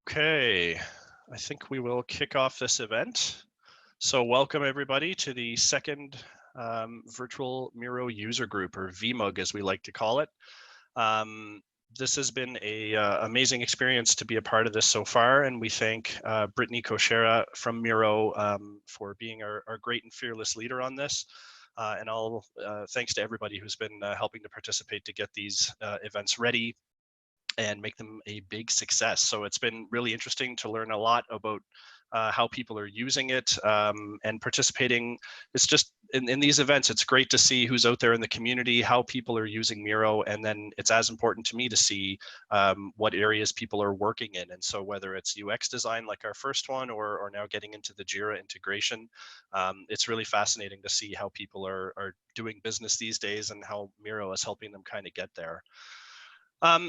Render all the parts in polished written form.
Okay, I think we will kick off this event. So welcome everybody to the second virtual Miro user group, or VMUG as we like to call it. This has been a amazing experience to be a part of this so far, and we thank Brittany Koshera from Miro for being our great and fearless leader on this. And all thanks to everybody who's been helping to participate to get these events ready and make them a big success. So it's been really interesting to learn a lot about how people are using it and participating. It's just in these events, it's great to see who's out there in the community, how people are using Miro, and then it's as important to me to see what areas people are working in. And so whether it's UX design like our first one, or now getting into the Jira integration, it's really fascinating to see how people are doing business these days and how Miro is helping them kind of get there.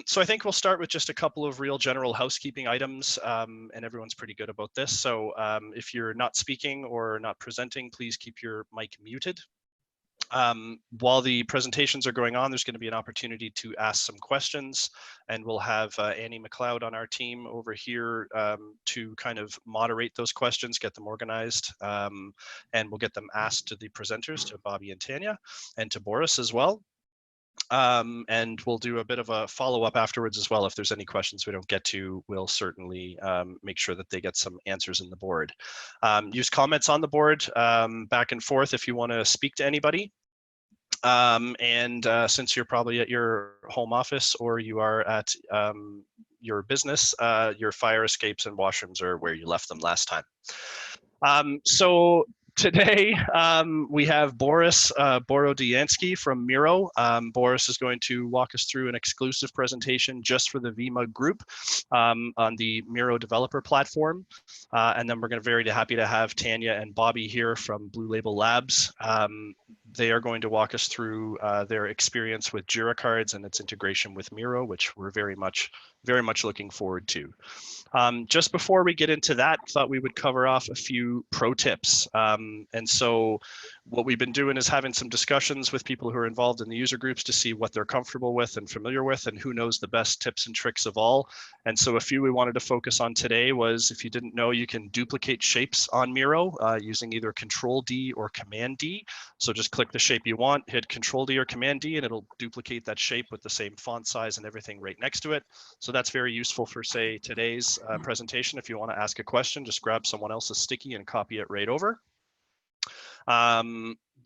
So I think we'll start with just a couple of real general housekeeping items, and everyone's pretty good about this. So if you're not speaking or not presenting, please keep your mic muted. While the presentations are going on, there's going to be an opportunity to ask some questions, and we'll have Annie McLeod on our team over here to kind of moderate those questions, get them organized, and we'll get them asked to the presenters, to Bobby and Tanya, and to Boris as well. And we'll do a bit of a follow-up afterwards as well. If there's any questions we don't get to, we'll certainly make sure that they get some answers in the board. Use comments on the board back and forth if you want to speak to anybody. Since you're probably at your home office or you are at your business, your fire escapes and washrooms are where you left them last time. So today, we have Boris Borodiansky from Miro. Boris is going to walk us through an exclusive presentation just for the VMUG group on the Miro developer platform. And then we're going to be very happy to have Tanya and Bobby here from Blue Label Labs. They are going to walk us through their experience with Jira cards and its integration with Miro, which we're very much looking forward to. Just before we get into that, thought we would cover off a few pro tips. And so what we've been doing is having some discussions with people who are involved in the user groups to see what they're comfortable with and familiar with, and who knows the best tips and tricks of all. And so a few we wanted to focus on today was, if you didn't know, you can duplicate shapes on Miro using either Control-D or Command-D. So just click the shape you want, hit Control-D or Command-D, and it'll duplicate that shape with the same font size and everything right next to it. So that's very useful for, say, today's presentation. If you want to ask a question, just grab someone else's sticky and copy it right over.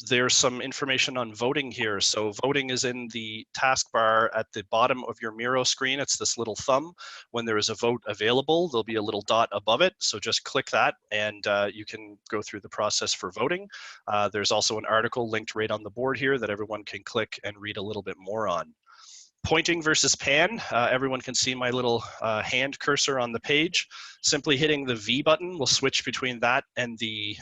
There's some information on voting here. So voting is in the taskbar at the bottom of your Miro screen. It's this little thumb. When there is a vote available, there'll be a little dot above it. So just click that and you can go through the process for voting. There's also an article linked right on the board here that everyone can click and read a little bit more on. Pointing versus pan, everyone can see my little hand cursor on the page. Simply hitting the V button will switch between that and the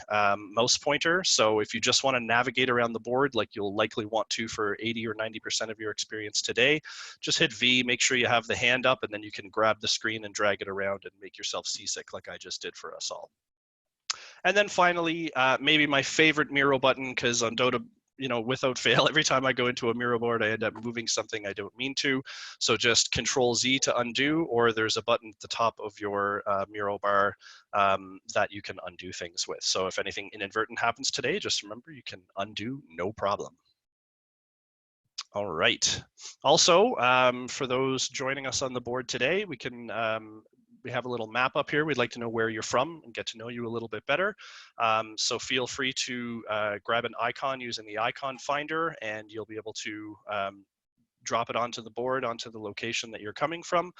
mouse pointer. So if you just want to navigate around the board, like you'll likely want to for 80 or 90% of your experience today, just hit V, make sure you have the hand up, and then you can grab the screen and drag it around and make yourself seasick like I just did for us all. And then finally, maybe my favorite Miro button, because on Dota, without fail, every time I go into a Miro board, I end up moving something I don't mean to. So just Control-Z to undo, or there's a button at the top of your Miro bar that you can undo things with. So if anything inadvertent happens today, just remember you can undo, no problem. All right. Also, for those joining us on the board today, we have a little map up here. We'd like to know where you're from and get to know you a little bit better. So feel free to grab an icon using the icon finder, and you'll be able to drop it onto the board, onto the location that you're coming from.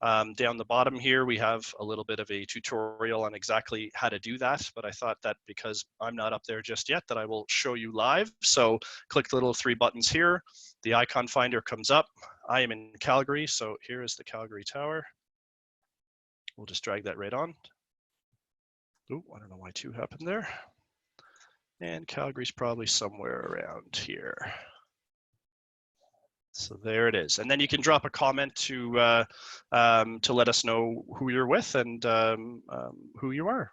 Down the bottom here, we have a little bit of a tutorial on exactly how to do that, but I thought that because I'm not up there just yet, that I will show you live. So click the little three buttons here. The icon finder comes up. I am in Calgary, so here is the Calgary Tower. We'll just drag that right on. Ooh, I don't know why 2 happened there. And Calgary's probably somewhere around here. So there it is. And then you can drop a comment to let us know who you're with and who you are.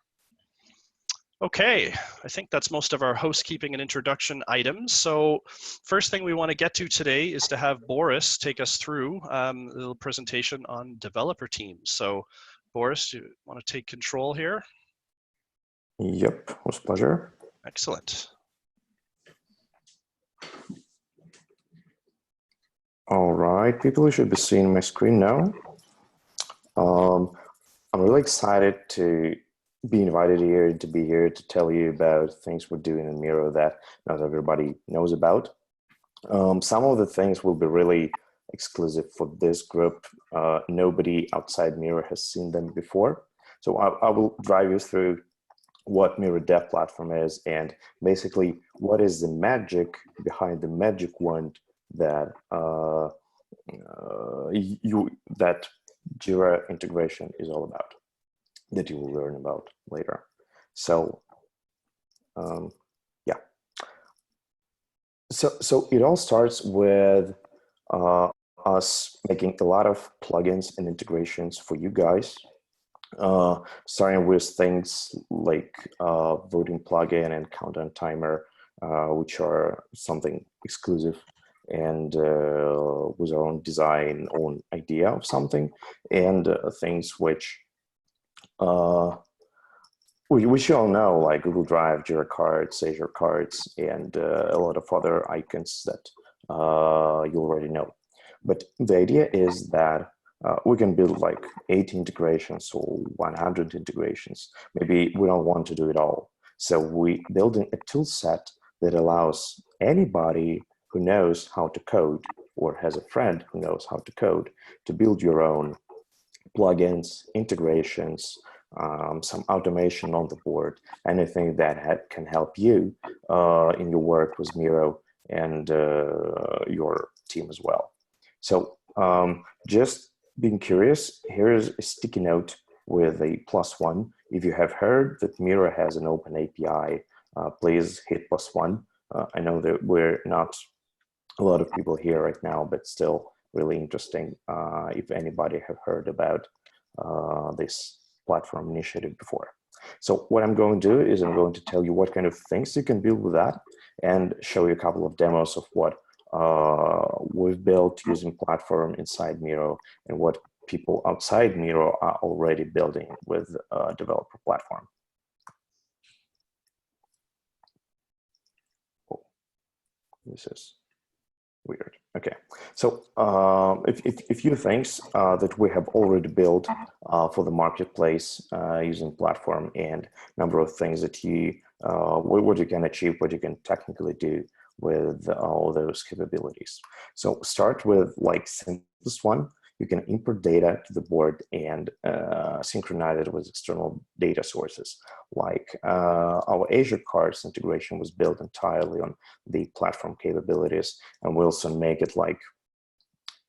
Okay, I think that's most of our housekeeping and introduction items. So first thing we want to get to today is to have Boris take us through a little presentation on developer teams. So Boris, you want to take control here? Yep, with pleasure. Excellent. All right, people, you should be seeing my screen now. I'm really excited to be invited here, to be here to tell you about things we're doing in Miro that not everybody knows about. Some of the things will be really exclusive for this group. Nobody outside Miro has seen them before. So I will drive you through what Miro Dev Platform is and basically what is the magic behind the magic wand that that Jira integration is all about, that you will learn about later. So yeah. So it all starts with us making a lot of plugins and integrations for you guys, starting with things like voting plugin and countdown timer, which are something exclusive and with our own design, own idea of something, and things which we should all know, like Google Drive, Jira Cards, Azure Cards, and a lot of other icons that you already know. But the idea is that we can build like 80 integrations or 100 integrations. Maybe we don't want to do it all. So we building a tool set that allows anybody who knows how to code or has a friend who knows how to code to build your own plugins, integrations, some automation on the board, anything that can help you in your work with Miro and your team as well. So just being curious, here's a sticky note with a +1. If you have heard that Miro has an open API, please hit +1. I know that we're not a lot of people here right now, but still really interesting if anybody have heard about this platform initiative before. So what I'm going to do is I'm going to tell you what kind of things you can build with that and show you a couple of demos of what we've built using platform inside Miro and what people outside Miro are already building with developer platform. Oh, this is weird. Okay, so a few things that we have already built for the marketplace using platform, and number of things that what you can achieve, what you can technically do with all those capabilities. So start with like simplest one. You can import data to the board and synchronize it with external data sources. Like our Azure Cards integration was built entirely on the platform capabilities, and we also make it like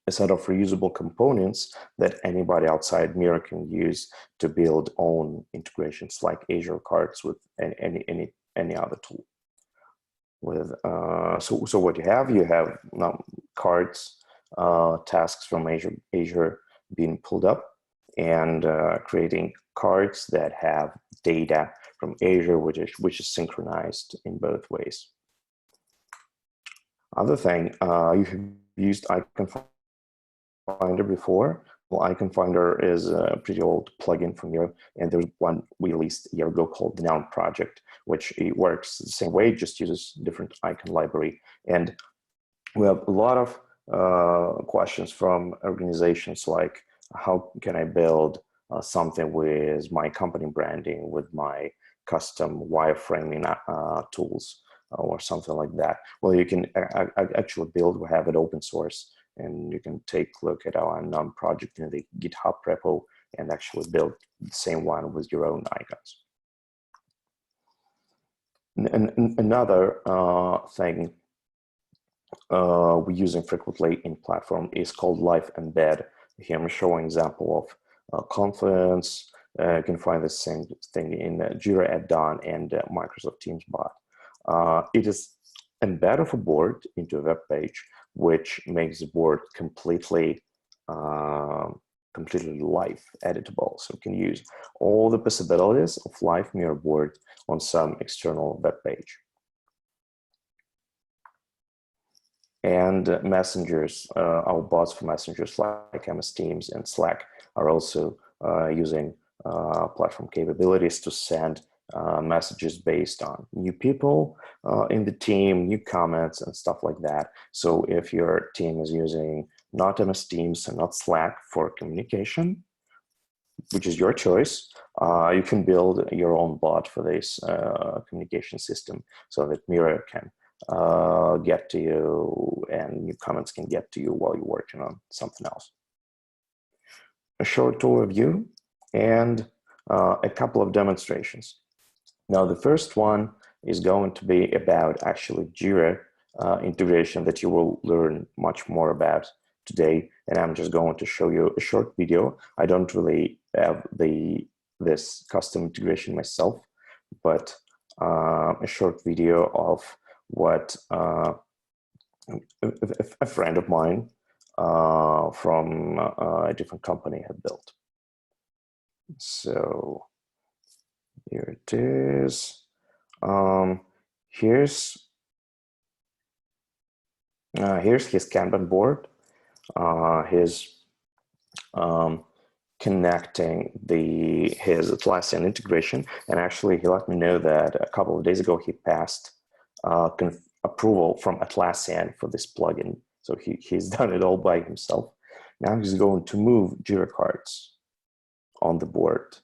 a set of reusable components that anybody outside Miro can use to build own integrations like Azure Cards with any other tool. With so what you have cards, tasks from Azure being pulled up and creating cards that have data from Azure, which is synchronized in both ways. Other thing, you have used Icon Finder before. Well, Icon Finder is a pretty old plugin from Miro, and there's one we released a year ago called the Noun Project, which it works the same way, just uses different icon library. And we have a lot of questions from organizations like, how can I build something with my company branding, with my custom wireframing tools, or something like that? Well, you can actually build, we have it open source, and you can take a look at our Noun project in the GitHub repo and actually build the same one with your own icons. And another thing we're using frequently in platform is called Live Embed. Here I'm showing example of Confluence. You can find the same thing in Jira add-on and Microsoft Teams bot. It is embed of a board into a web page, which makes the board completely live editable. So you can use all the possibilities of live Miro board on some external web page. And messengers, our bots for messengers like MS Teams and Slack are also using platform capabilities to send messages based on new people in the team, new comments, and stuff like that. So if your team is using not MS Teams and not Slack for communication, which is your choice, you can build your own bot for this communication system so that Miro can get to you and new comments can get to you while you're working on something else. A short overview and a couple of demonstrations. Now, the first one is going to be about actually Jira integration that you will learn much more about today. And I'm just going to show you a short video. I don't really have this custom integration myself, but a short video of what a friend of mine from a different company had built. So here it is. Here's his Kanban board. His connecting his Atlassian integration, and actually he let me know that a couple of days ago he passed approval from Atlassian for this plugin. So he's done it all by himself. Now he's going to move Jira cards on the board.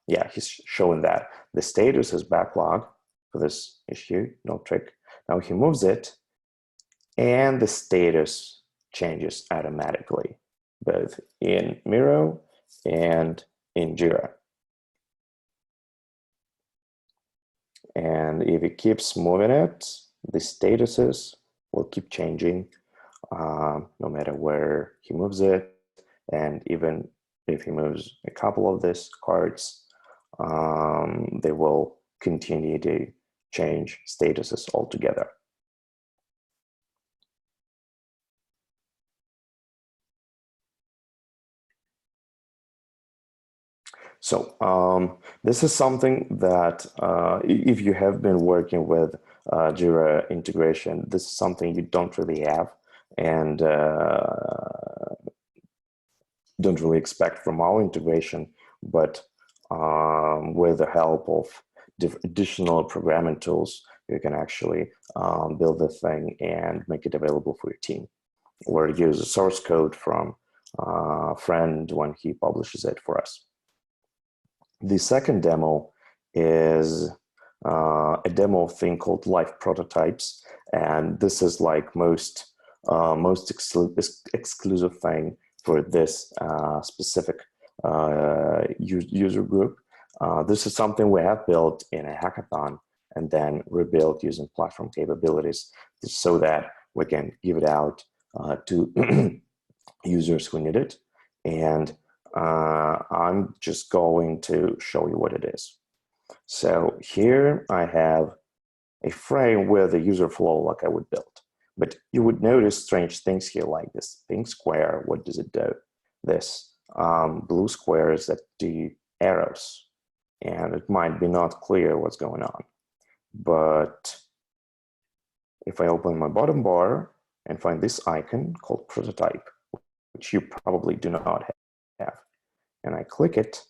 Yeah, he's showing that the status is backlog for this issue, no trick. Now he moves it and the status changes automatically, both in Miro and in Jira. And if he keeps moving it, the statuses will keep changing no matter where he moves it. And even if he moves a couple of these cards, they will continue to change statuses altogether. So this is something that if you have been working with Jira integration, this is something you don't really have and don't really expect from our integration, but with the help of additional programming tools, you can actually build the thing and make it available for your team, or use a source code from a friend when he publishes it for us. The second demo is a demo thing called live prototypes, and this is like most exclusive thing for this specific user group. This is something we have built in a hackathon and then rebuilt using platform capabilities so that we can give it out to users who need it. And I'm just going to show you what it is. So here I have a frame with a user flow like I would build. But you would notice strange things here, like this pink square. What does it do? This blue square is that the arrows. And it might be not clear what's going on. But if I open my bottom bar and find this icon called prototype, which you probably do not have, and I click it,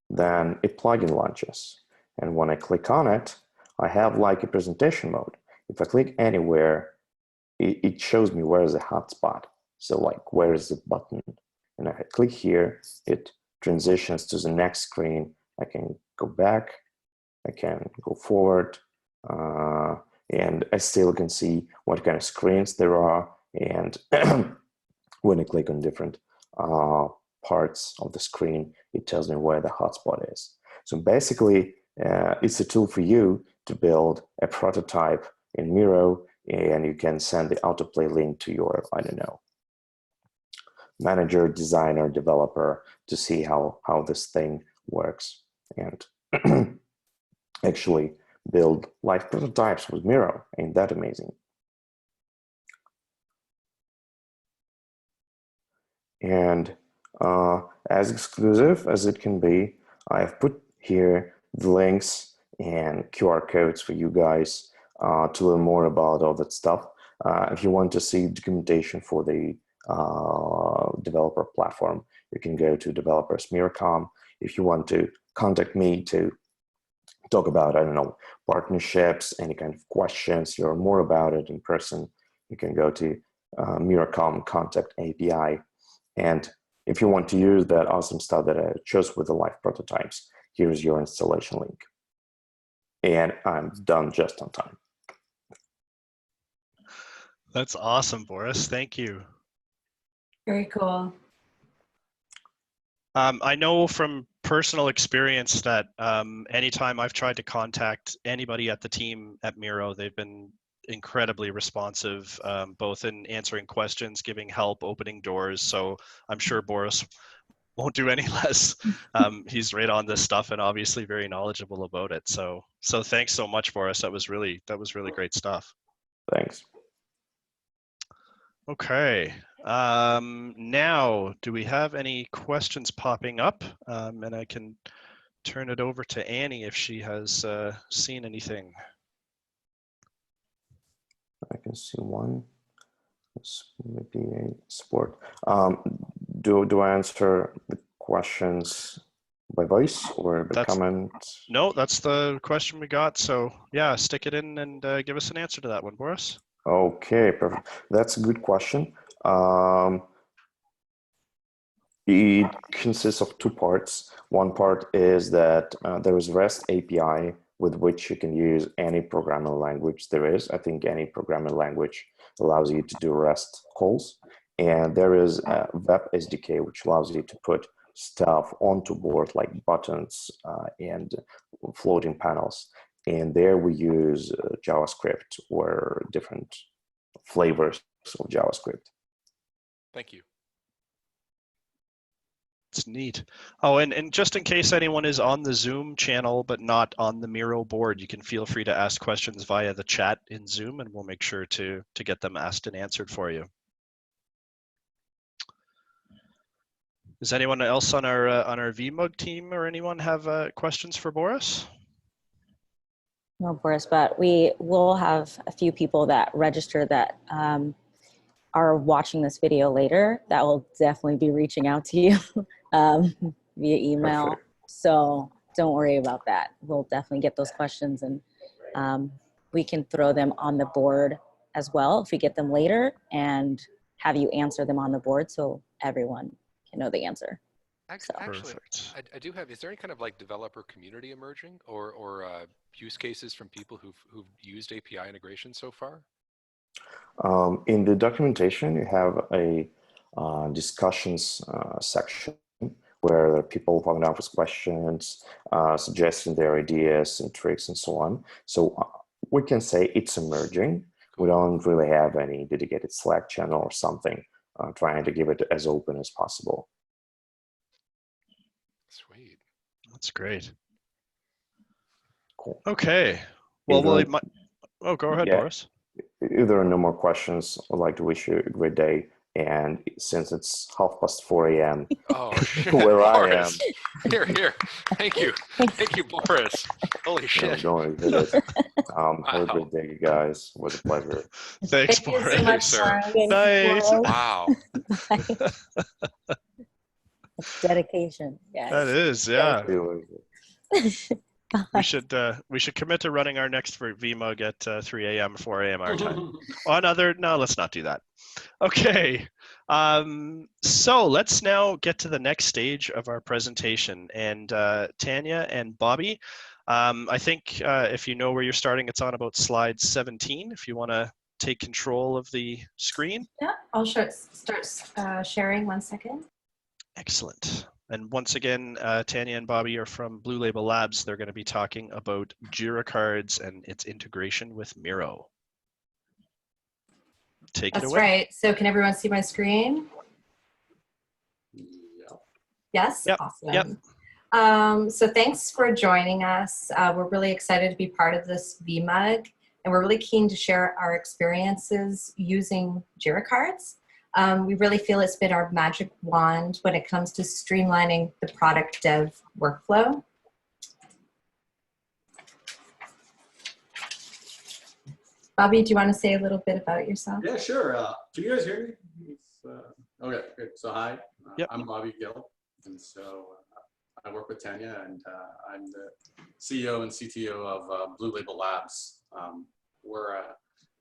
then a plugin launches. And when I click on it, I have like a presentation mode. If I click anywhere, it shows me where is the hotspot. So like, where is the button? And if I click here, it transitions to the next screen. I can go back, I can go forward, and I still can see what kind of screens there are. And when I click on different parts of the screen, it tells me where the hotspot is. So basically, it's a tool for you to build a prototype in Miro, and you can send the autoplay link to your, I don't know, manager, designer, developer to see how this thing works, and actually build live prototypes with Miro. Ain't that amazing? And as exclusive as it can be, I've put here the links and QR codes for you guys to learn more about all that stuff. If you want to see documentation for the developer platform. You can go to developers Miro.com. If you want to contact me to talk about, I don't know, partnerships, any kind of questions, you're more about it in person, you can go to Miro.com contact API. And if you want to use that awesome stuff that I chose with the live prototypes, here's your installation link. And I'm done just on time. That's awesome, Boris. Thank you. Very cool. I know from personal experience that anytime I've tried to contact anybody at the team at Miro, they've been incredibly responsive, both in answering questions, giving help, opening doors. So I'm sure Boris won't do any less. He's right on this stuff and obviously very knowledgeable about it. So thanks so much, Boris. That was really great stuff. Thanks. Okay. Now, do we have any questions popping up? And I can turn it over to Annie if she has seen anything. I can see one. This may be a sport. Do I answer the questions by voice or by comment? No, that's the question we got. So yeah, stick it in and give us an answer to that one, Boris. Okay, perfect. That's a good question. It consists of two parts. One part is that there is REST API with which you can use any programming language there is. I think any programming language allows you to do REST calls. And there is a web SDK which allows you to put stuff onto board like buttons and floating panels. And there we use JavaScript or different flavors of JavaScript. Thank you. It's neat. Oh, and just in case anyone is on the Zoom channel but not on the Miro board, you can feel free to ask questions via the chat in Zoom, and we'll make sure to get them asked and answered for you. Does anyone else on our VMUG team or anyone have questions for Boris? No, Boris, but we will have a few people that register that are watching this video later that will definitely be reaching out to you via email. Perfect. So don't worry about that. We'll definitely get those questions and we can throw them on the board as well if we get them later and have you answer them on the board so everyone can know the answer. Actually, I do have, is there any kind of like developer community emerging or use cases from people who've used API integration so far? In the documentation, you have a discussions section where there are people following up with questions, suggesting their ideas and tricks and so on. So we can say it's emerging. Cool. We don't really have any dedicated Slack channel or something, trying to give it as open as possible. Sweet. That's great. Cool. Okay. Well, oh, go ahead, Boris. If there are no more questions, I'd like to wish you a great day. And since it's 4:30 a.m. Oh, shit. where Boris. I am. Here. Thank you. Thank you, Boris. Holy shit. Have a great day, you guys. It was a pleasure. Thanks, Thank Boris. you so much, Sir. Nice. Wow. Dedication. Yes. That is, yeah. Yeah. We should commit to running our next VMUG at 3 a.m. 4 a.m. our time. No, let's not do that. Okay. So let's now get to the next stage of our presentation. And Tanya and Bobby, I think if you know where you're starting, it's on about slide 17. If you want to take control of the screen. Yeah, I'll start sharing 1 second. Excellent. And once again, Tanya and Bobby are from Blue Label Labs. They're going to be talking about Jira cards and its integration with Miro. Take it away. That's right. So can everyone see my screen? Yes? Yep. Awesome. Yep. So thanks for joining us. We're really excited to be part of this VMUG, and we're really keen to share our experiences using Jira cards. We really feel it's been our magic wand when it comes to streamlining the product dev workflow. Bobby, do you want to say a little bit about yourself? Yeah, sure. Can you guys hear me? Okay, good. So hi, Yep. I'm Bobby Gill, and so I work with Tanya, and I'm the CEO and CTO of Blue Label Labs. We're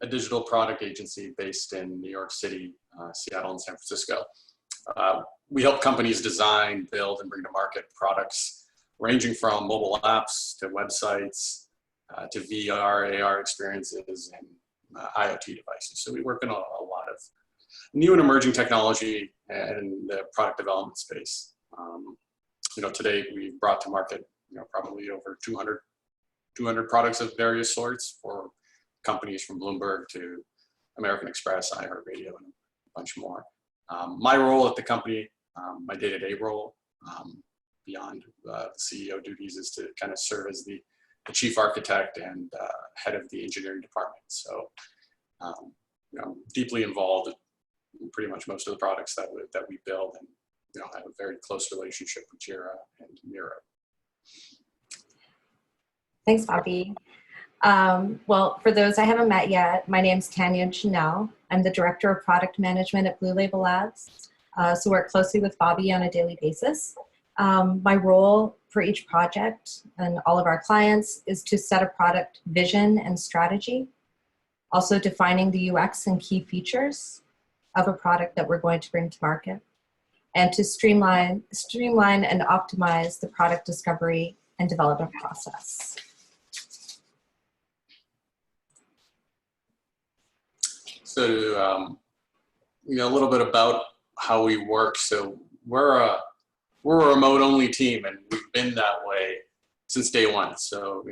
a digital product agency based in New York City, Seattle, and San Francisco. We help companies design, build, and bring to market products ranging from mobile apps to websites to VR, AR experiences, and IoT devices. So we work in a lot of new and emerging technology in the product development space. Today we've brought to market, probably over 200 products of various sorts for companies from Bloomberg to American Express, iHeartRadio, and a bunch more. My role at the company, my day-to-day role, beyond the CEO duties, is to kind of serve as the chief architect and head of the engineering department. So, deeply involved in pretty much most of the products that we build, and have a very close relationship with Jira and Miro. Thanks, Bobby. Well, for those I haven't met yet, my name's Tanya and Chanel. I'm the Director of Product Management at Blue Label Labs. So work closely with Bobby on a daily basis. My role for each project and all of our clients is to set a product vision and strategy, also defining the UX and key features of a product that we're going to bring to market, and to streamline and optimize the product discovery and development process. So, a little bit about how we work. So we're a remote-only team, and we've been that way since day one. So,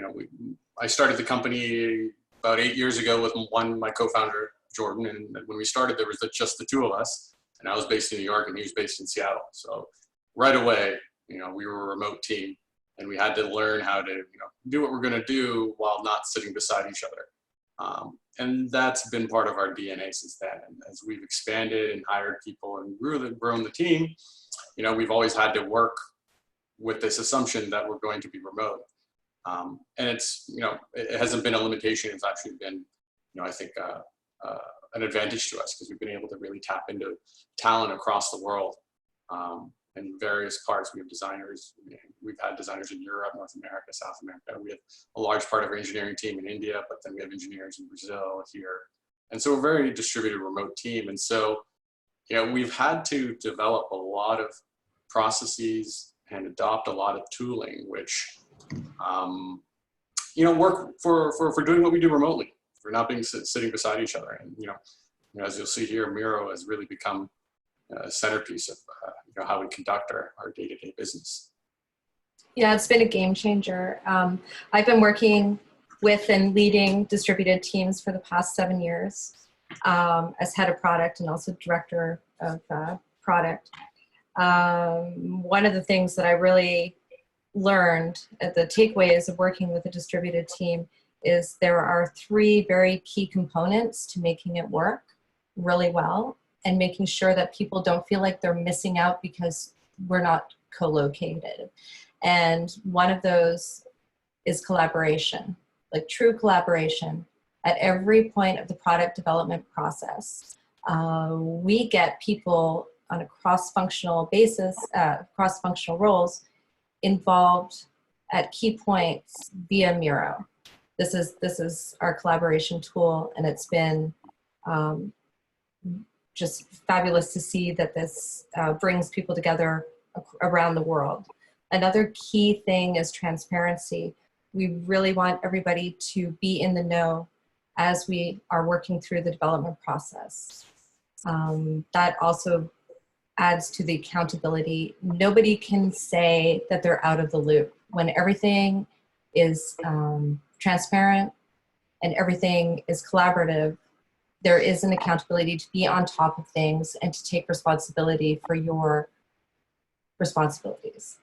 I started the company about 8 years ago with my co-founder, Jordan, and when we started, there was just the two of us, and I was based in New York, and he was based in Seattle. So right away, we were a remote team, and we had to learn how to, do what we're going to do while not sitting beside each other. And that's been part of our DNA since then. And as we've expanded and hired people and really grown the team, we've always had to work with this assumption that we're going to be remote. And it's, it hasn't been a limitation. It's actually been, I think, an advantage to us, because we've been able to really tap into talent across the world. In various parts, we have designers. We've had designers in Europe, North America, South America. We have a large part of our engineering team in India, but then we have engineers in Brazil, here. And so we're a very distributed remote team. And so, we've had to develop a lot of processes and adopt a lot of tooling, which, work for doing what we do remotely, for not being sitting beside each other. And, as you'll see here, Miro has really become a centerpiece of how we conduct our day-to-day business. Yeah, it's been a game changer. I've been working with and leading distributed teams for the past 7 years as head of product and also director of product. One of the things that I really learned at the takeaways of working with a distributed team is there are 3 very key components to making it work really well, and making sure that people don't feel like they're missing out because we're not co-located. And one of those is collaboration, like true collaboration at every point of the product development process. We get people on a cross-functional basis, cross-functional roles involved at key points via Miro. This is our collaboration tool, and it's been just fabulous to see that this brings people together around the world. Another key thing is transparency. We really want everybody to be in the know as we are working through the development process. That also adds to the accountability. Nobody can say that they're out of the loop. When everything is transparent and everything is collaborative, there is an accountability to be on top of things and to take responsibility for your responsibilities.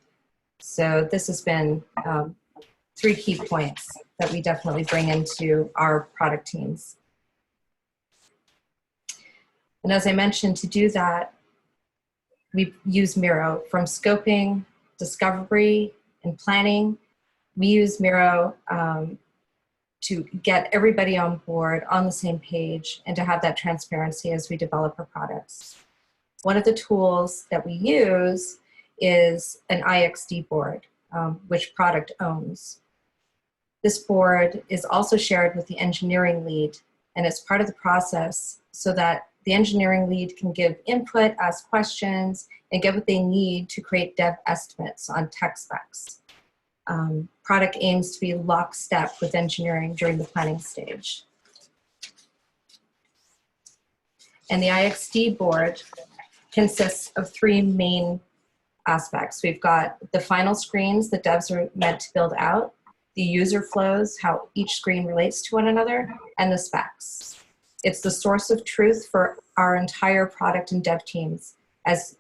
So this has been 3 key points that we definitely bring into our product teams. And as I mentioned, to do that, we use Miro from scoping, discovery, and planning. We use Miro to get everybody on board, on the same page, and to have that transparency as we develop our products. one of the tools that we use is an IXD board, which product owns. This board is also shared with the engineering lead, and it's part of the process so that the engineering lead can give input, ask questions, and get what they need to create dev estimates on tech specs. Product aims to be lockstep with engineering during the planning stage. And the IXD board consists of three main aspects. We've got the final screens that devs are meant to build out, the user flows, how each screen relates to one another, and the specs. It's the source of truth for our entire product and dev teams as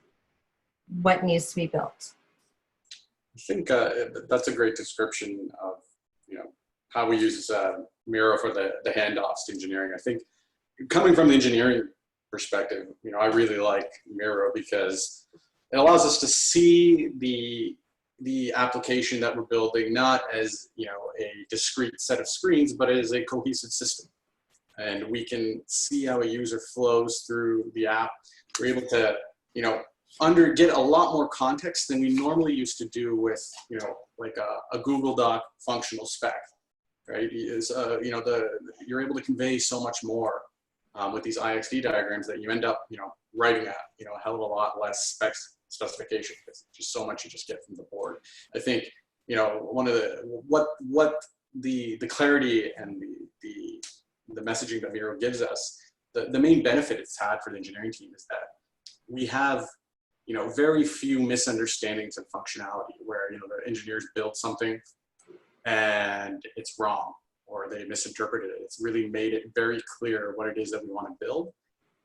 what needs to be built. I think that's a great description of how we use Miro for the handoffs to engineering. I think coming from the engineering perspective, I really like Miro because it allows us to see the application that we're building not as a discrete set of screens, but as a cohesive system. And we can see how a user flows through the app. We're able to get a lot more context than we normally used to do with like a Google Doc functional spec, right? You're able to convey so much more with these IXD diagrams that you end up writing a hell of a lot less specification. It's just so much you just get from the board. I think one of the clarity and the messaging that Miro gives us, the main benefit it's had for the engineering team is that we have very few misunderstandings of functionality where the engineers build something and it's wrong or they misinterpreted it. It's really made it very clear what it is that we want to build.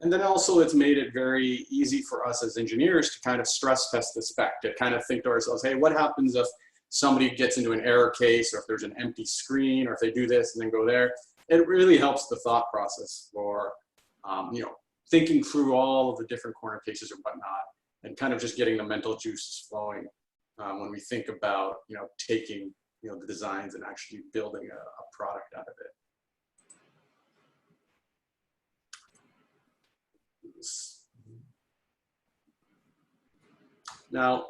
And then also it's made it very easy for us as engineers to kind of stress test the spec, to kind of think to ourselves, hey, what happens if somebody gets into an error case, or if there's an empty screen, or if they do this and then go there. It really helps the thought process for thinking through all of the different corner cases or whatnot, and kind of just getting the mental juices flowing when we think about taking the designs and actually building a product out of it. Now,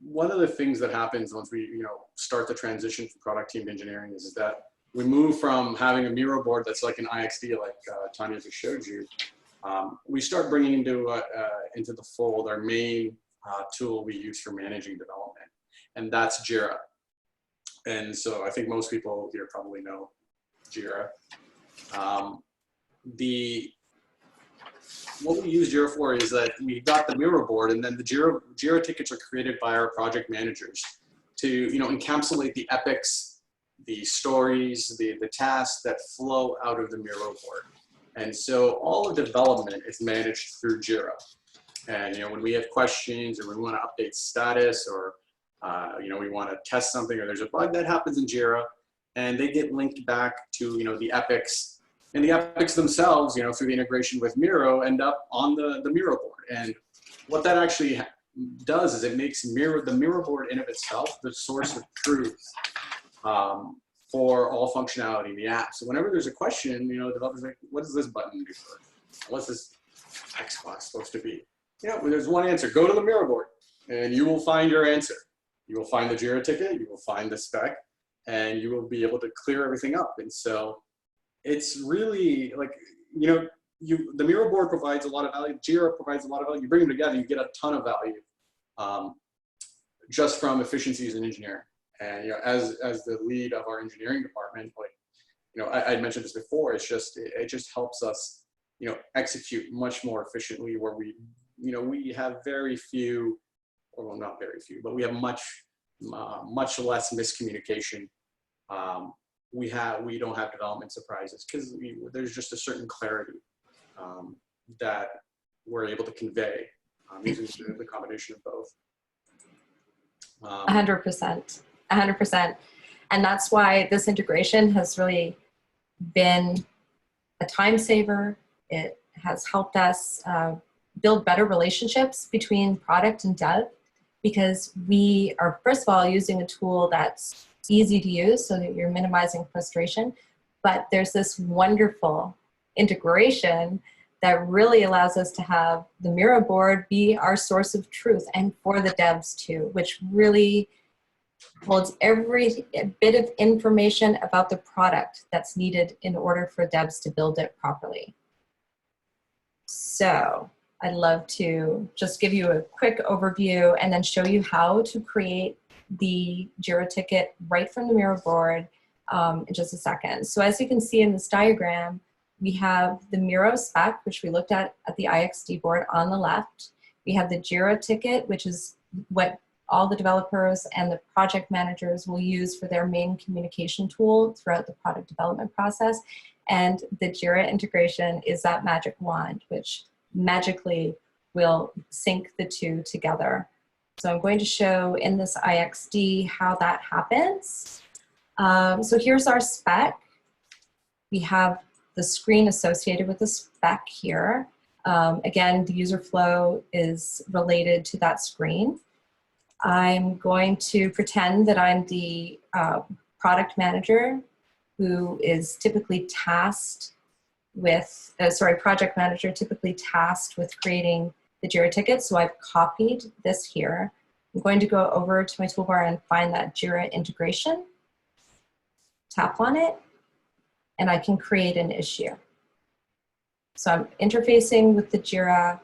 one of the things that happens once we start the transition from product team to engineering is that we move from having a Miro board that's like an IXD, like Tanya just showed you. We start bringing into the fold our main tool we use for managing development, and that's Jira. And so I think most people here probably know Jira. What we use Jira for is that we got the Miro board, and then the Jira tickets are created by our project managers to encapsulate the epics, the stories, the tasks that flow out of the Miro board. And so all of development is managed through Jira. And when we have questions or we want to update status, or we want to test something, or there's a bug that happens in Jira, and they get linked back to the epics. And the epics themselves, through the integration with Miro, end up on the Miro board. And what that actually does is it makes the Miro board in of itself the source of truth for all functionality in the app. So whenever there's a question, the developer's like, what does this button do for? What's this text box supposed to be? When there's one answer, go to the Miro board and you will find your answer. You will find the Jira ticket, you will find the spec, and you will be able to clear everything up. And so it's really like, the Miro board provides a lot of value, Jira provides a lot of value. You bring them together, you get a ton of value just from efficiencies in engineering. And as the lead of our engineering department, I mentioned this before, it just helps us execute much more efficiently, where we have very few, or well, not very few, but we have much less miscommunication. We don't have development surprises because there's just a certain clarity that we're able to convey using the combination of both. 100%. 100%. And that's why this integration has really been a time saver. It has helped us build better relationships between product and dev, because we are, first of all, using a tool that's easy to use so that you're minimizing frustration. But there's this wonderful integration that really allows us to have the Miro board be our source of truth, and for the devs too, which really holds every bit of information about the product that's needed in order for devs to build it properly. So I'd love to just give you a quick overview and then show you how to create the Jira ticket right from the Miro board in just a second. So as you can see in this diagram, we have the Miro spec, which we looked at the IXD board on the left. We have the Jira ticket, which is what all the developers and the project managers will use for their main communication tool throughout the product development process. And the Jira integration is that magic wand, which magically will sync the two together. So I'm going to show in this IXD how that happens. So here's our spec. We have the screen associated with the spec here. Again, the user flow is related to that screen. I'm going to pretend that I'm the product manager who is typically tasked with, project manager typically tasked with creating the Jira ticket. So I've copied this here. I'm going to go over to my toolbar and find that Jira integration, tap on it, and I can create an issue. So I'm interfacing with the Jira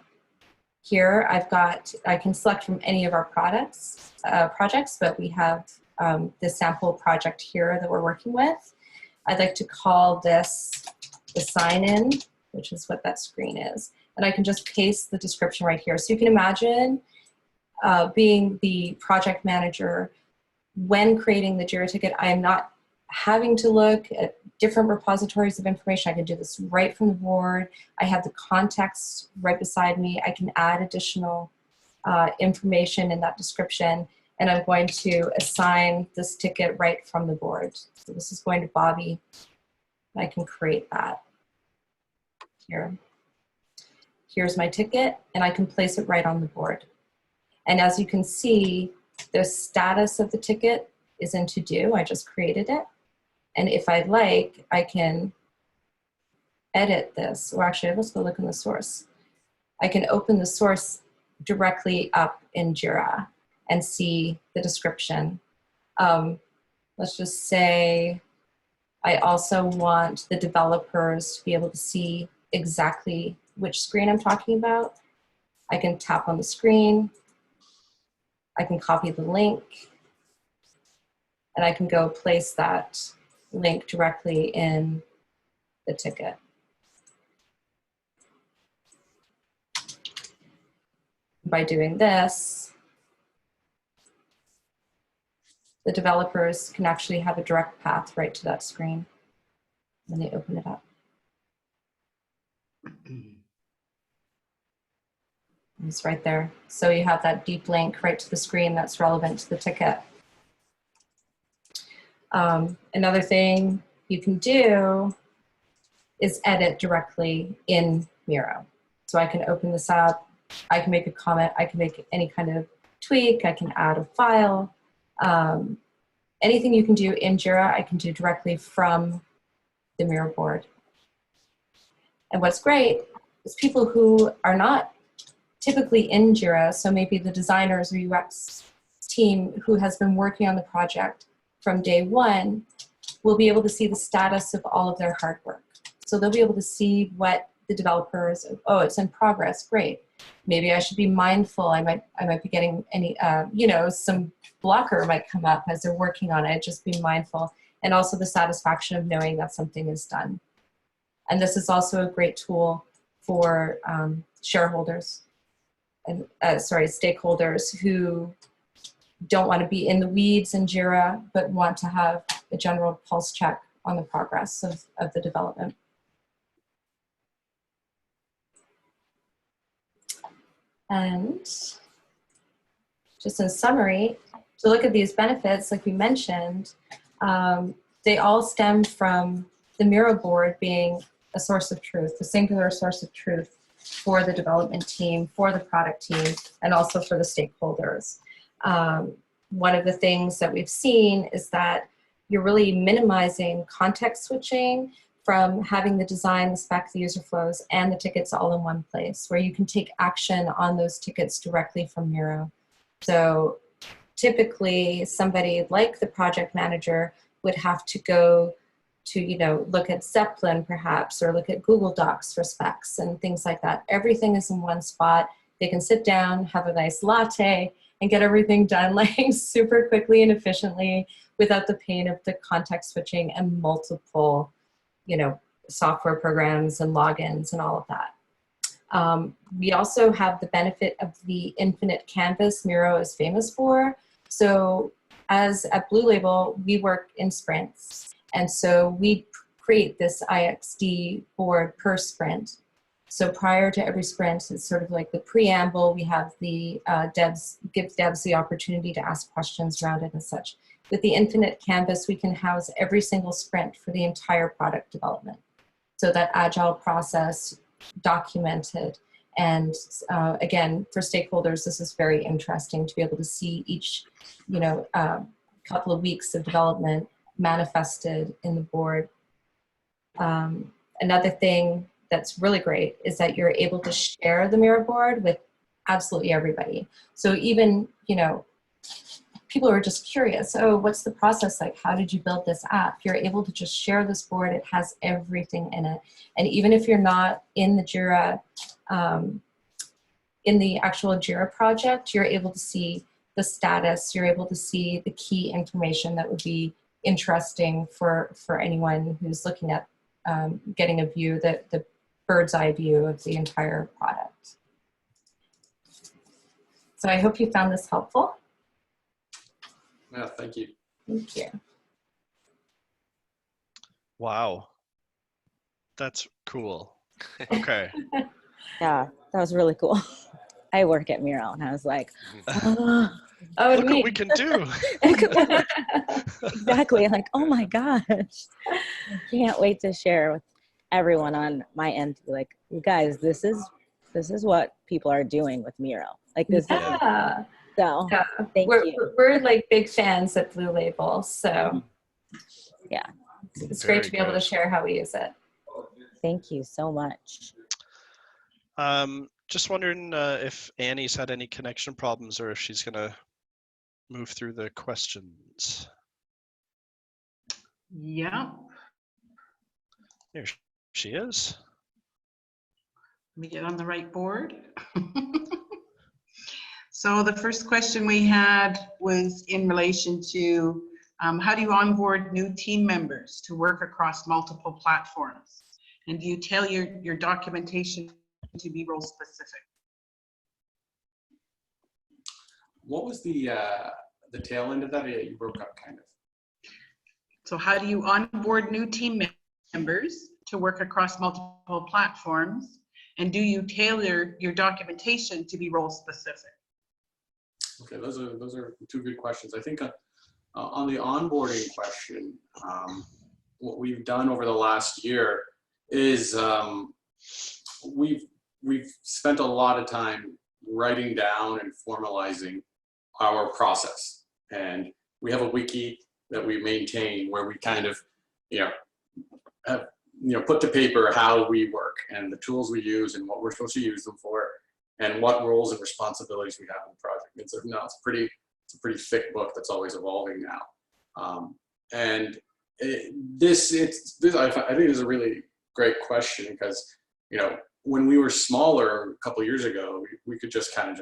here. I can select from any of our projects, but we have the sample project here that we're working with. I'd like to call this the sign-in, which is what that screen is. And I can just paste the description right here. So you can imagine being the project manager when creating the Jira ticket. I am not having to look at different repositories of information. I can do this right from the board. I have the context right beside me. I can add additional information in that description, and I'm going to assign this ticket right from the board. So this is going to Bobby. I can create that here. Here's my ticket, and I can place it right on the board. And as you can see, the status of the ticket is in to do. I just created it. And if I'd like, I can edit this, or actually, let's go look in the source. I can open the source directly up in Jira and see the description. Let's just say I also want the developers to be able to see exactly which screen I'm talking about. I can tap on the screen. I can copy the link. And I can go place that link directly in the ticket. By doing this, the developers can actually have a direct path right to that screen when they open it up. It's right there. So you have that deep link right to the screen that's relevant to the ticket. Another thing you can do is edit directly in Miro. So I can open this up, I can make a comment, I can make any kind of tweak, I can add a file. Anything you can do in Jira, I can do directly from the Miro board. And what's great is people who are not typically in Jira, so maybe the designers or UX team who has been working on the project from day one, will be able to see the status of all of their hard work. So they'll be able to see what the developers, oh, it's in progress, great. Maybe I should be mindful. I might be getting any, some blocker might come up as they're working on it. Just be mindful, and also the satisfaction of knowing that something is done. And this is also a great tool for shareholders and stakeholders who don't want to be in the weeds in Jira, but want to have a general pulse check on the progress of the development. And just in summary, to look at these benefits, like we mentioned, they all stem from the Miro board being a source of truth, a singular source of truth for the development team, for the product team, and also for the stakeholders. One of the things that we've seen is that you're really minimizing context switching from having the design, the spec, the user flows, and the tickets all in one place, where you can take action on those tickets directly from Miro. So typically somebody like the project manager would have to go to, you know, look at Zeppelin perhaps, or look at Google Docs for specs and things like that. Everything is in one spot. They can sit down, have a nice latte, and get everything done like super quickly and efficiently without the pain of the context switching and multiple, you know, software programs and logins and all of that. We also have the benefit of the infinite canvas Miro is famous for. So as at Blue Label, we work in sprints. And so we create this IXD board per sprint. So prior to every sprint, it's sort of like the preamble. We have the give devs the opportunity to ask questions around it and such. With the infinite canvas, we can house every single sprint for the entire product development. So that agile process documented. And again, for stakeholders, this is very interesting to be able to see each, you know, couple of weeks of development manifested in the board. Another thing that's really great is that you're able to share the Miro board with absolutely everybody. So even, you know, people are just curious, oh, what's the process like? How did you build this app? You're able to just share this board. It has everything in it. And even if you're not in the Jira, in the actual Jira project, you're able to see the status. You're able to see the key information that would be interesting for anyone who's looking at getting a view, the bird's eye view of the entire product. So I hope you found this helpful. Yeah, thank you. Thank you. Wow. That's cool. Okay. Yeah, that was really cool. I work at Miro, and I was like, oh, Look what we can do. exactly. I'm like, oh my gosh. I can't wait to share with everyone on my end to be like, you guys, this is what people are doing with Miro. Like this Yeah. is so Yeah. thank you. We're like big fans at Blue Label, so Yeah. it's Very great to be able to good. share how we use it. Thank you so much. Just wondering if Annie's had any connection problems or if she's gonna move through the questions. Yeah. There she is. Let me get on the right board. So the first question we had was in relation to how do you onboard new team members to work across multiple platforms? And do you tailor your documentation to be role specific? What was the tail end of that? Yeah, you broke up kind of. So how do you onboard new team members to work across multiple platforms? And do you tailor your documentation to be role specific? Okay, those are two good questions. I think on the onboarding question, what we've done over the last year is we've spent a lot of time writing down and formalizing our process, and we have a wiki that we maintain where we kind of have put to paper how we work and the tools we use and what we're supposed to use them for and what roles and responsibilities we have in the project. It's a pretty thick book that's always evolving now. And I think this is a really great question because, when we were smaller a couple of years ago, we could just kind of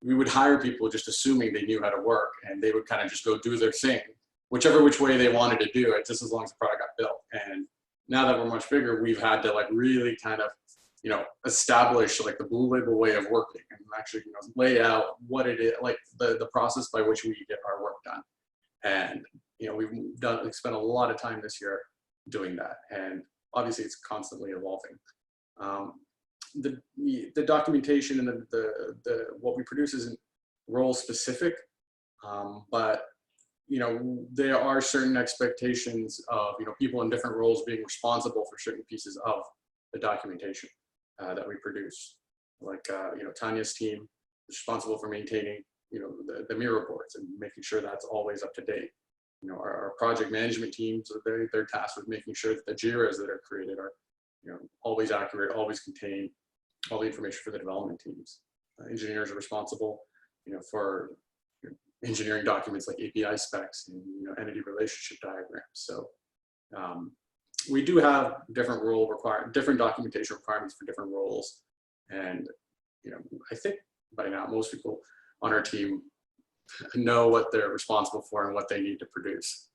we would hire people just assuming they knew how to work and they would kind of just go do their thing, which way they wanted to do it, just as long as the product got built. And now that we're much bigger, we've had to really kind of, establish the Blue Label way of working and actually, lay out what it is, the process by which we get our work done. And, we've spent a lot of time this year doing that. And obviously it's constantly evolving. The documentation and the what we produce isn't role specific, but there are certain expectations of people in different roles being responsible for certain pieces of the documentation that we produce. Tanya's team is responsible for maintaining the Miro boards and making sure that's always up to date. our project management teams, they're tasked with making sure that the Jiras that are created are, always accurate, always contain all the information for the development teams. Engineers are responsible, for engineering documents like API specs and entity relationship diagrams. So we do have different different documentation requirements for different roles, and I think by now most people on our team know what they're responsible for and what they need to produce.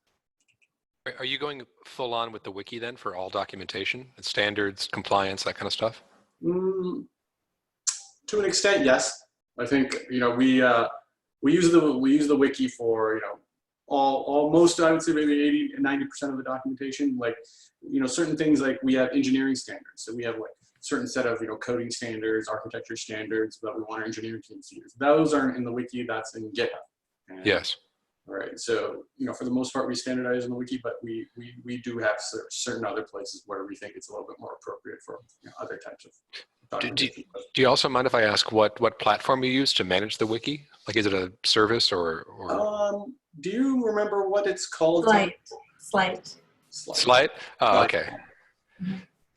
Are you going full on with the wiki then for all documentation and standards, compliance, that kind of stuff? To an extent, yes. I think we use the wiki for almost, I would say maybe 80 and 90% of the documentation. Like certain things, like we have engineering standards, so we have like certain set of coding standards, architecture standards that we want our engineering teams to use. Those aren't in the wiki, that's in GitHub. And, yes. All right. So for the most part, we standardize in the wiki, but we do have certain other places where we think it's a little bit more appropriate for other types of documentation. Do you also mind if I ask what platform you use to manage the wiki? Like, is it a service or? Do you remember what it's called? Slide. Oh, okay.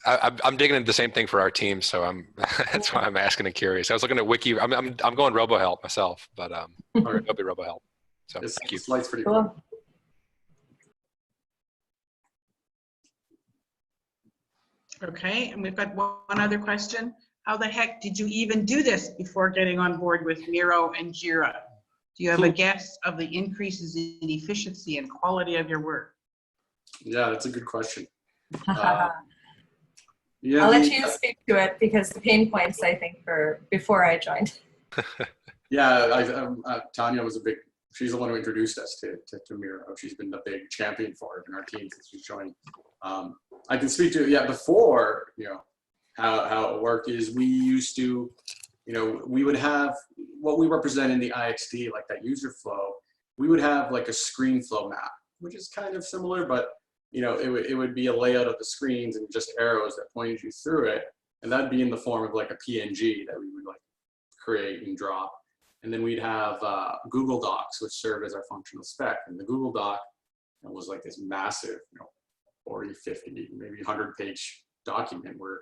I'm digging into the same thing for our team, so that's why I'm asking and curious. I was looking at wiki. I'm going RoboHelp myself, but or Adobe RoboHelp. So thank you. Slide's pretty cool. Okay, and we've got one other question. How the heck did you even do this before getting on board with Miro and Jira? Do you have a guess of the increases in efficiency and quality of your work? Yeah, that's a good question. Yeah, I'll let you speak to it, because the pain points, I think, for before I joined. Yeah, Tanya was she's the one who introduced us to Miro. She's been the big champion for it in our team since she's joined. I can speak to, before, how it worked is we used to, we would have what we represent in the IXD, like that user flow, we would have like a screen flow map, which is kind of similar, but it would be a layout of the screens and just arrows that pointed you through it. And that'd be in the form of like a PNG that we would like create and drop. And then we'd have Google Docs, which served as our functional spec. And the Google Doc was like this massive, 40, 50, maybe 100-page document where,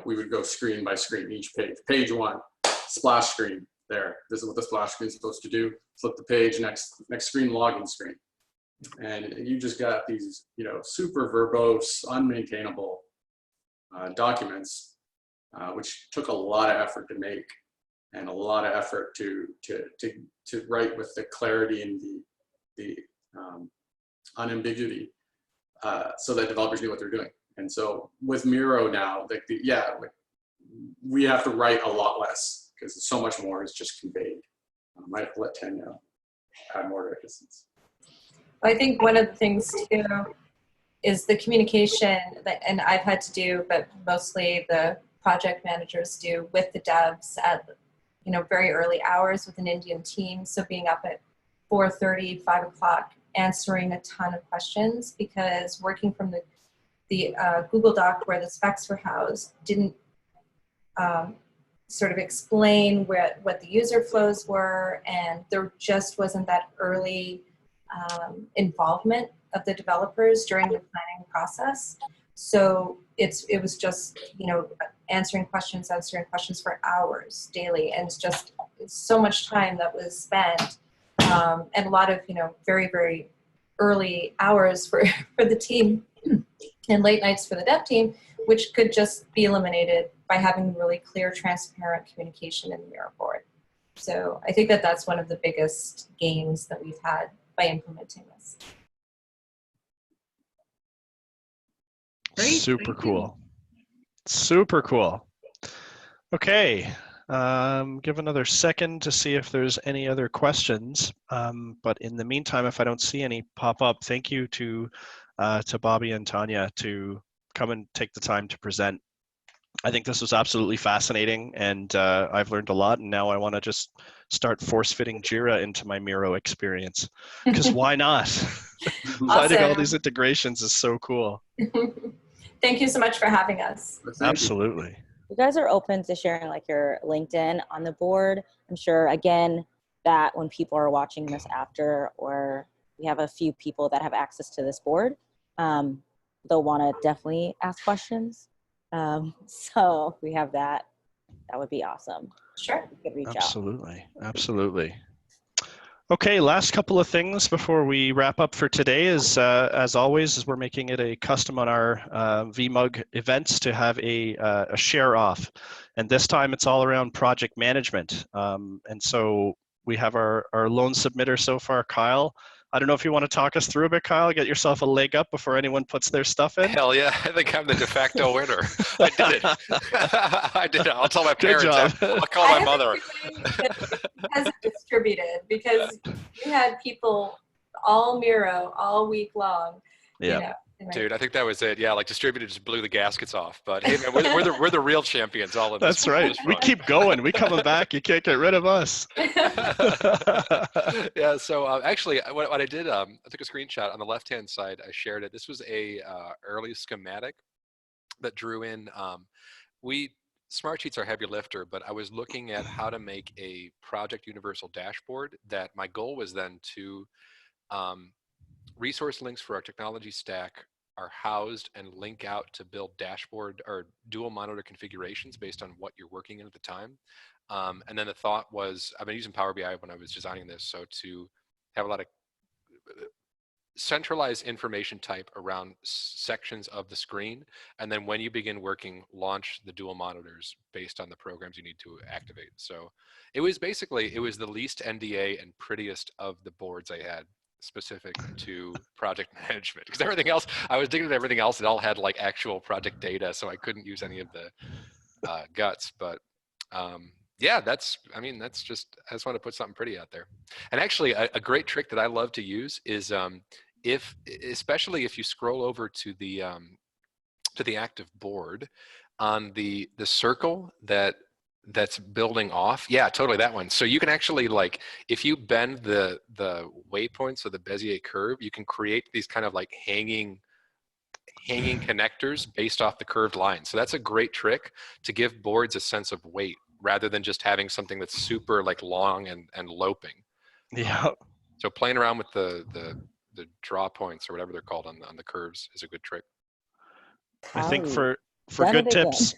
we would go screen by screen, each page. Page 1, splash screen, there. This is what the splash screen is supposed to do. Flip the page, next screen, login screen. And you just got these, super verbose, unmaintainable documents, which took a lot of effort to make and a lot of effort to write with the clarity and the unambiguity, so that developers knew what they're doing. And so with Miro now, we have to write a lot less because so much more is just conveyed. I might let Tanya add more to this. I think one of the things too is the communication and I've had to do, but mostly the project managers do with the devs at very early hours with an Indian team. So being up at 4:30, 5 o'clock, answering a ton of questions, because working from the Google Doc where the specs were housed didn't sort of explain what the user flows were, and there just wasn't that early involvement of the developers during the planning process. So it was just, answering questions for hours daily. And it's so much time that was spent and a lot of, very, very early hours for the team and late nights for the dev team, which could just be eliminated by having really clear, transparent communication in the Miro board. So I think that's one of the biggest gains that we've had by implementing this. Great, Super cool. Super cool. Okay. Give another second to see if there's any other questions. But in the meantime, if I don't see any pop up, thank you to Bobby and Tanya to come and take the time to present. I think this was absolutely fascinating, and I've learned a lot, and now I want to just start force-fitting Jira into my Miro experience, because why not? Finding all these integrations is so cool. Thank you so much for having us. Absolutely. You guys are open to sharing like your LinkedIn on the board. I'm sure, again, that when people are watching this after or we have a few people that have access to this board. They'll want to definitely ask questions. So we have that. That would be awesome. Sure. You could reach out. Absolutely. Absolutely. Okay, last couple of things before we wrap up for today is, as always, is we're making it a custom on our VMUG events to have a share off. And this time it's all around project management. And so we have our lone submitter so far, Kyle. I don't know if you want to talk us through a bit, Kyle, get yourself a leg up before anyone puts their stuff in. Hell yeah, I think I'm the de facto winner. I did it. I did it. I'll tell my Good parents. job. I'll call my mother. Has it distributed, because you had people all Miro all week long. Yeah. You know, Dude, I think that was it. Yeah, like distributed just blew the gaskets off. But hey, man, we're the real champions. All in this. That's right. We keep going. We coming back. You can't get rid of us. Yeah. So actually, what I did, I took a screenshot on the left-hand side. I shared it. This was a early schematic that drew in. Smartsheets are heavy lifter, but I was looking at how to make a project universal dashboard. That my goal was then to resource links for our technology stack are housed and link out to build dashboard or dual monitor configurations based on what you're working in at the time. And then the thought was, I've been using Power BI when I was designing this, so to have a lot of centralized information type around sections of the screen, and then when you begin working, launch the dual monitors based on the programs you need to activate. So it was basically, it was the least NDA and prettiest of the boards I had specific to project management, because everything else, I was digging at everything else, it all had like actual project data, so I couldn't use any of the guts. But yeah, that's just, I just want to put something pretty out there. And actually a great trick that I love to use is especially if you scroll over to the active board on the circle that's building off. Yeah, totally, that one. So you can actually, like, if you bend the waypoints of the Bezier curve, you can create these kind of like hanging connectors based off the curved line. So that's a great trick to give boards a sense of weight rather than just having something that's super like long and loping. Yeah. So playing around with the draw points or whatever they're called on the curves is a good trick. I think for good tips,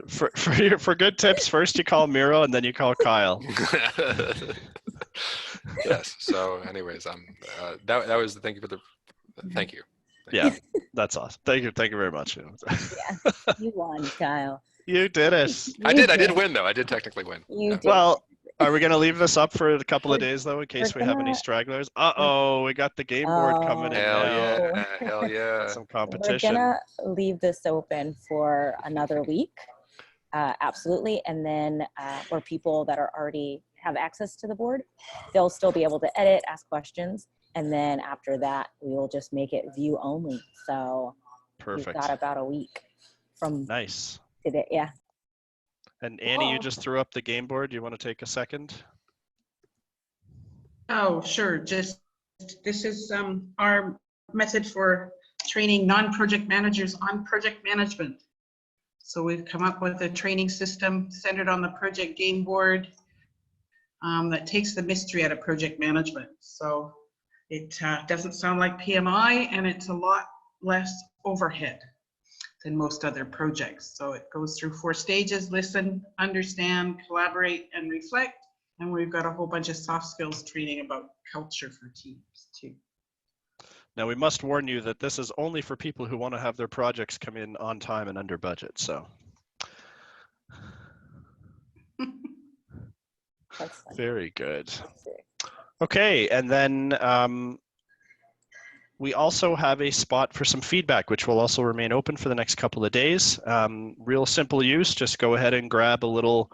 for good tips, first you call Miro and then you call Kyle. Yes. So, anyways, that was thank you for the thank you. Yeah, that's awesome. Thank you very much. Yeah, you won, Kyle. You did it. I did win though. I did technically win. You did. Well, are we going to leave this up for a couple of days though, in case we have any stragglers? Uh-oh, we got the game board coming in. Hell now. yeah! Hell yeah! Some competition. We're gonna leave this open for another week, absolutely, and then for people that are already have access to the board, they'll still be able to edit, ask questions, and then after that, we will just make it view only. So perfect. We've got about a week from nice today. Yeah. And Annie, you just threw up the game board. Do you want to take a second? Oh, sure. This is our method for training non-project managers on project management. So we've come up with a training system centered on the project game board that takes the mystery out of project management. So it doesn't sound like PMI, and it's a lot less overhead than most other projects. So it goes through 4 stages: listen, understand, collaborate, and reflect. And we've got a whole bunch of soft skills training about culture for teams too. Now we must warn you that this is only for people who want to have their projects come in on time and under budget, so. Very good. Okay, and then we also have a spot for some feedback, which will also remain open for the next couple of days. Real simple use, just go ahead and grab a little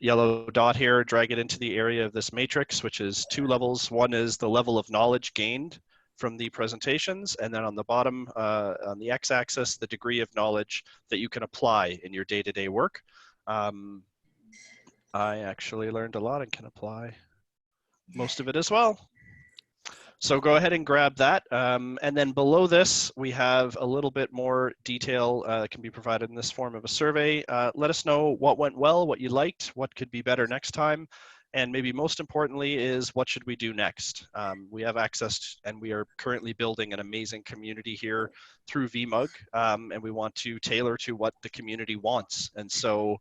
yellow dot here, drag it into the area of this matrix, which is 2 levels. One is the level of knowledge gained from the presentations, and then on the bottom, on the x-axis, the degree of knowledge that you can apply in your day-to-day work. I actually learned a lot and can apply most of it as well. So go ahead and grab that. And then below this, we have a little bit more detail can be provided in this form of a survey. Let us know what went well, what you liked, what could be better next time. And maybe most importantly is what should we do next? We have access and we are currently building an amazing community here through VMUG, and we want to tailor to what the community wants. And so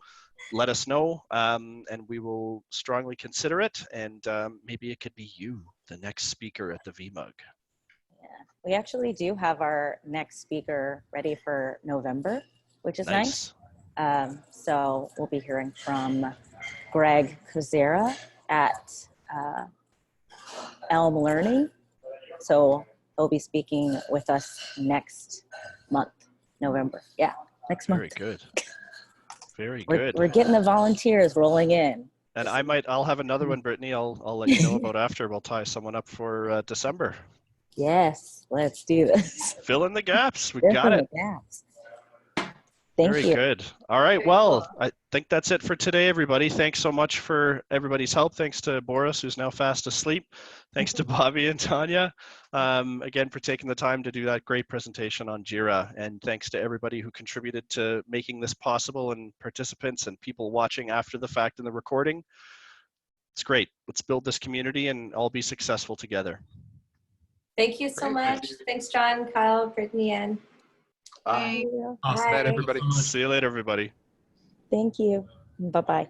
let us know, and we will strongly consider it. And maybe it could be you, the next speaker at the VMUG. Yeah, we actually do have our next speaker ready for November, which is nice. So we'll be hearing from Greg Kuzera at Elm Learning. So he'll be speaking with us next month, November. Yeah, next month. Very good. Very good. We're getting the volunteers rolling in. And I'll have another one, Brittany. I'll let you know about after. We'll tie someone up for December. Yes, let's do this. Fill in the gaps. We got it. Gaps. Thank you. Very good. All right. Well, I think that's it for today, everybody. Thanks so much for everybody's help. Thanks to Boris, who's now fast asleep. Thanks to Bobby and Tanya, again, for taking the time to do that great presentation on Jira. And thanks to everybody who contributed to making this possible, and participants and people watching after the fact in the recording. It's great. Let's build this community and all be successful together. Thank you so much. Thanks, John, Kyle, Brittany, and Bye. Awesome. Bye, everybody. See you later, everybody. Thank you. Bye-bye.